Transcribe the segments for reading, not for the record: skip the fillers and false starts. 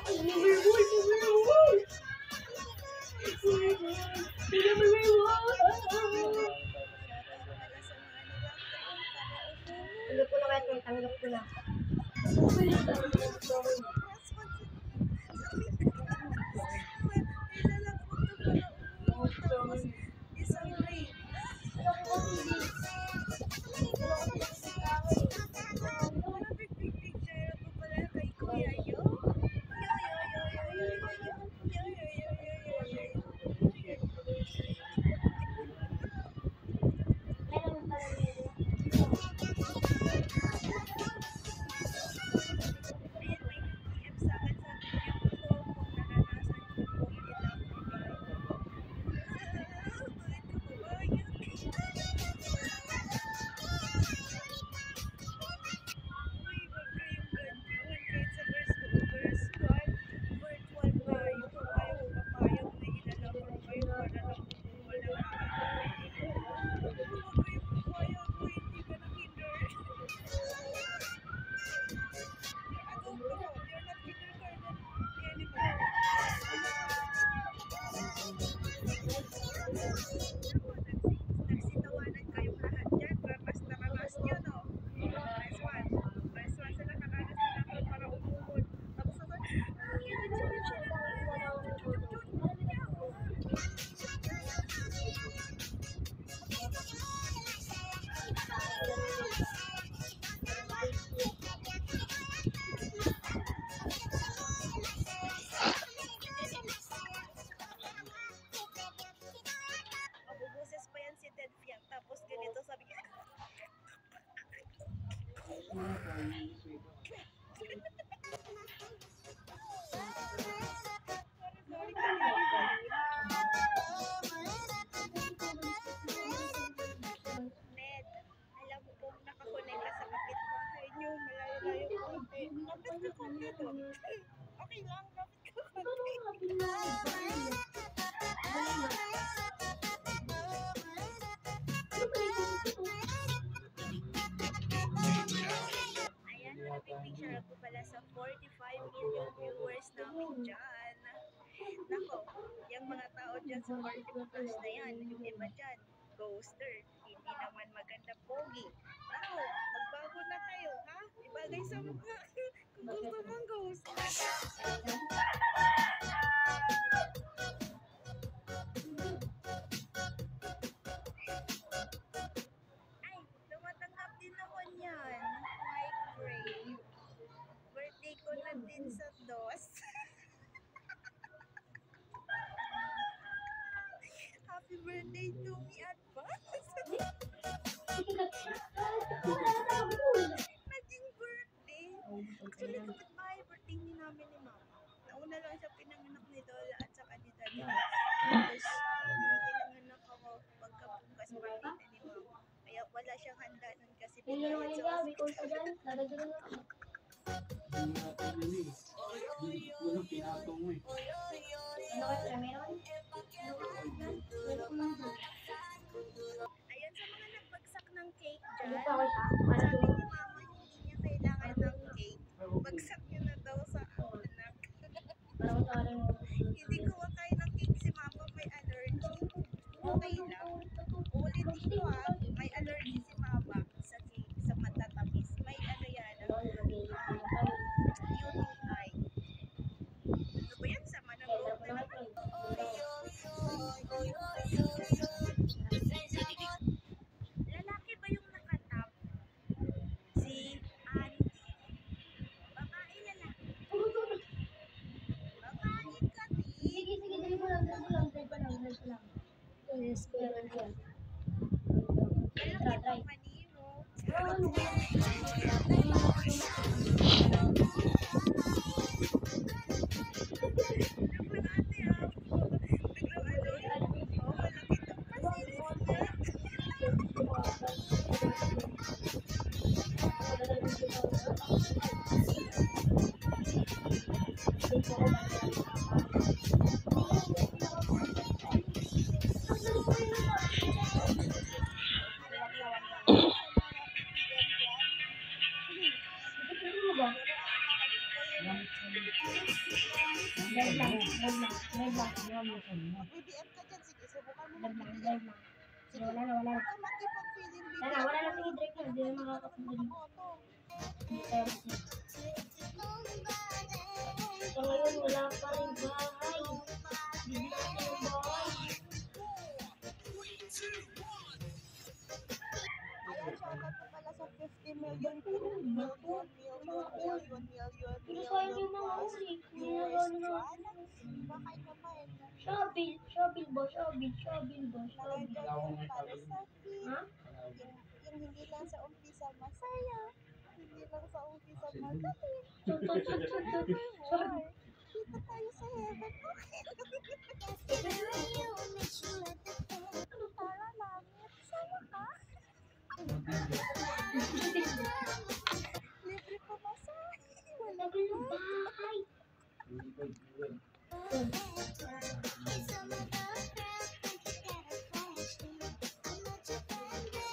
Tanggap ko na kahit tanggap ko na. Picture ako pala sa 45 million viewers namin dyan. Nako, yung mga tao dyan sa 40 plus na yan, yung iba dyan, ghoster, hindi naman maganda pogi. Nako, magbago na kayo, ha? Ibagay sa mukha kung gusto mong ghoster. Ay, tumatanggap din ako niyan. My grave. Birthday ko na din sa DOS. Happy birthday to me advance. Naging birthday. Actually, kapitbahay birthday ni namin ni Mama. Nauna lang siya pinanganak ni Lola at saka ni Daddy. Tapos, nung pinanganak ako, pagkabukas birthday ni Mama. Kaya wala siyang handa nun kasi pinahid sa hospital. Walang pinatong mo eh. Ayan, sa mga nagbagsak ng cake dyan, sabi ni Mama, hindi niya kailangan ng cake. Bagsak niya na daw sa anak. Hindi kumakain ng cake si Mama, may allergy. Okay lang. Ulitin ko may allergy si Mama sa cake, sa matatamis. May ano yan, UTI. Ano ba yan? Sama ng loob na naman. Lalaki ba yung nakatap? Si Andy. Babae, lalaki. Babae ka, Sige, dali mo lang. Yes, pero yan. Malaki pa mani mo. Live lang. Live lang. Live lang. Mag-BBM ka dyan. Sige, subukan mo Live lang. mag-BBM. Live lang. Sige, Wala na. Wala huwag na. ka makipag-feeling BBM. Wala na si Drake na. Hindi na Hindi ka naman makakapunta din. makaboto. Pero so ngayon wala pa rin bahay. Bibili na yung bahay. Ayan, shoutout po pala sa 50 million million Pero sayang yung mga uli. viewers Ginagawa na. dyan. Bakit naman? Shabil. Shabil ba? Shabil. Shabil ba? Shabil. Nandyan yan para sa Ha? yung hindi lang sa umpisa masaya, hindi lang sa umpisa magaling. Tut, tut, tut, tut, tut. War. Dito tayo sa heaven. Para namin. Sama ka? Libre pa masahe. Wala Tagal ng bahay.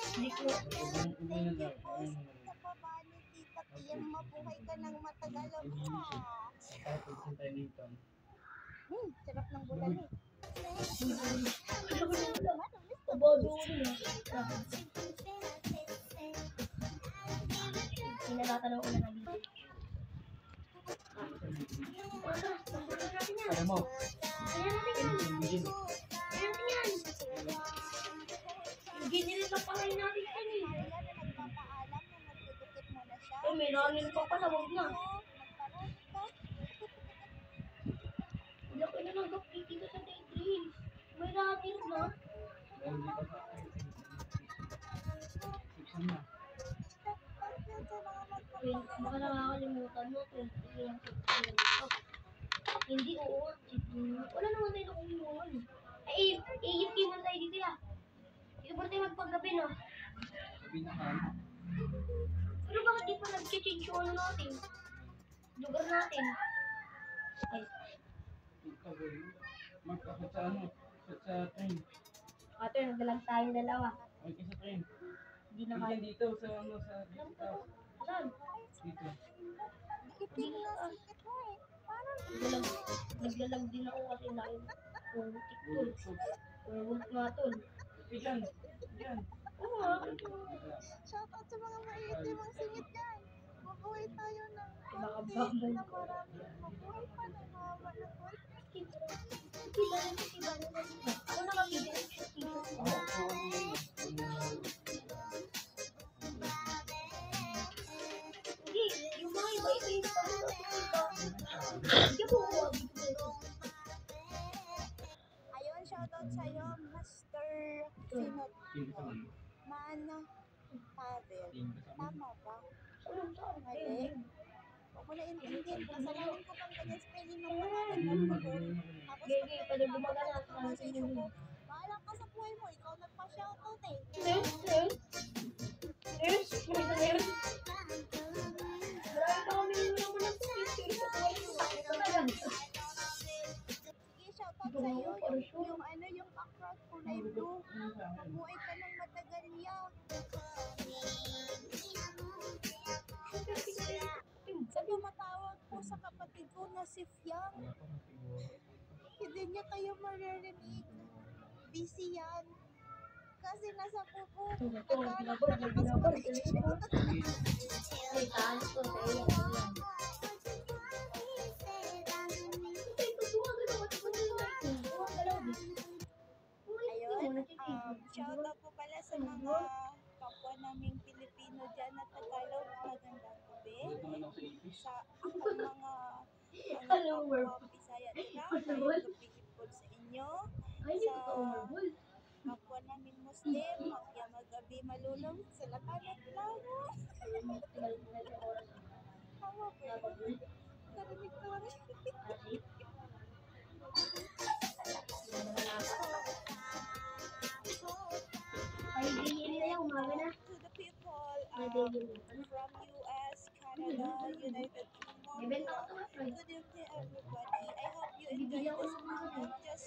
Hindi ko. Thank you po sa baba ni Tita Tiyang. Mabuhay ka ng matagal. Sarap ng bulan eh. Abado ko na. Pinatatalang ko na nga dito. Alam mo, Ayan natin yan. Ayan natin yan. Ginilit na pala natin yan eh. Ayan na nagpapaalam na magdudukit mo na siya. Eh, may nanin pa pala. Huwag na. Wala ko na lang gapit dito sa daydream. May nanin na. meron dito sa akin. Siksan na. Baka nakakalimutan mo. 20 lang sa hindi, oo. Wala naman tayo nakulimuhan. Ay, iip kayo muna tayo dito ya. Dito muna tayo magpagabi no. Sabi na ano. Pero bakit di pa nag-change yung ano natin? Lugar natin. Ay, Ito, magkakot sa ano. Sa train. ate, nagdalag tayong dalawa. Ay, sa train. Hindi na Diyan kaya. dito sa ano sa dito. Saan? Dito. Kiting na sikit mo eh. Naglalag din ako kasi live. Kung TikTok. Kung Wolf nga tol. Diyan. Diyan. Oo nga. Shoutout sa mga maiitim ang singit dyan. Mabuhay tayo ng Baka konti bambay na ko. marami. Mabuhay pa ng haba ng konti. Ako nakapili. Ako po ano yun. Hindi, yung mga iba-iba yung hindi ako huwag. Ayun, shoutout sa'yo, Master Sinot Tingin sa mga. Man Pavel. Tingin sa mga. Tama ba? Saan saan? Mali. Huwag mo na intindihin. Kasalanan ko pang ganyan spelling ng pangalan mo ko doon. Tapos Gigi, pwede gumagana sa message ko. Bahala ka sa buhay mo. Ikaw nagpa-shoutout eh. Yes, yes. Yes, makita na yun. Marami pa kami yung naman ng picture sa buhay ko. Sige, shoutout sa'yo. Yung ano, yung across kulay blue. Mabuhay ka ng matagal yan. Sabi matawag po sa kapatid ko na si Fiang. Hindi niya kayo maririnig. Busy yan. Kasi nasa pupo. Ay, taas ko sa iyo. Ayun, shoutout po pala sa mga kapwa naming Pilipino dyan na Tagalog. Magandang gabi. Sa akong mga kapwa Bisaya nila. Magandang gabi po sa inyo. Sa kapwa namin Muslim. Magabi malulong. Sa lakanat lang. Tama po. Narinig ko lang. To the people from US, Canada, United Kingdom. Good evening, everybody. I hope you enjoy this moment. Just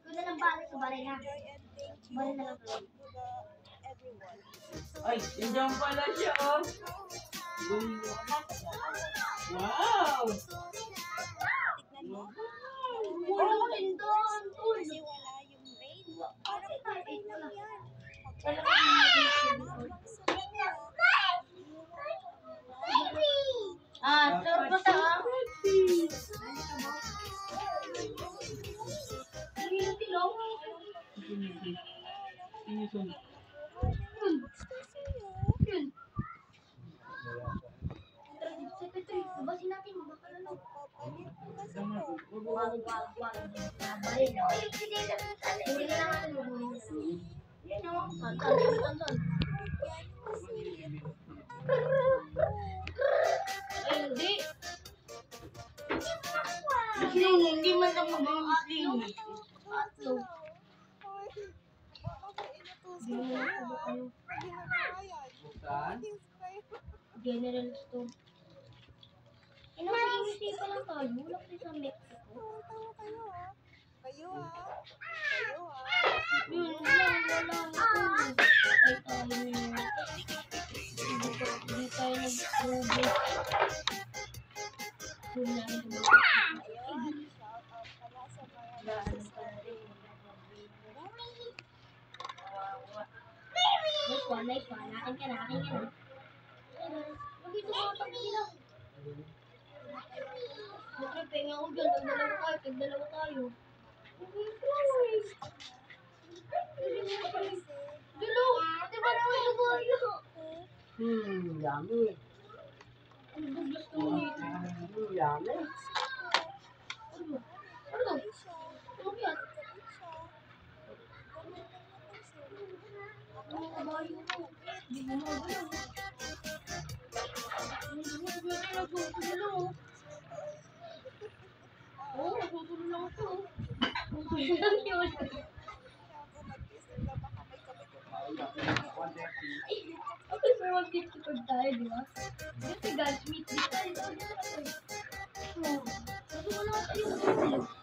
good night, everyone. Enjoy and thank you to everyone. Ay, nandiyan pala siya, oh. Wow! Sarap na sa Yun. Babasin natin, baka ano. Huli na natin, huli na. Yan o. Tan. Ay, hindi. Hindi man lang mag-sling. Atlo. Saan? General store. Inakangiti pa lang tayo. Wala kasi sa Mexico. Yun lang, wala. Patay tayo. Hindi tayo nag-progress. Yun lang. Nice one. Akin ka na. Magito ka pa sila. Magkapenga ako dyan. Tagdalawa tayo. Dalaw! Di ba naman yung bayo? Yummy. Ang gusto mo nito. Yummy. Ano? Ano yan? Ang kabayo ko. Hindi mo magalaw. Hindi mo nagsusulo. Oo, nagsusulo lang ako. Nagsusulo lang yun. Ay, gusto mo mag-tipid tayo, di ba? Kasi Godsmith, di tayo. Gusto mo lang tayo.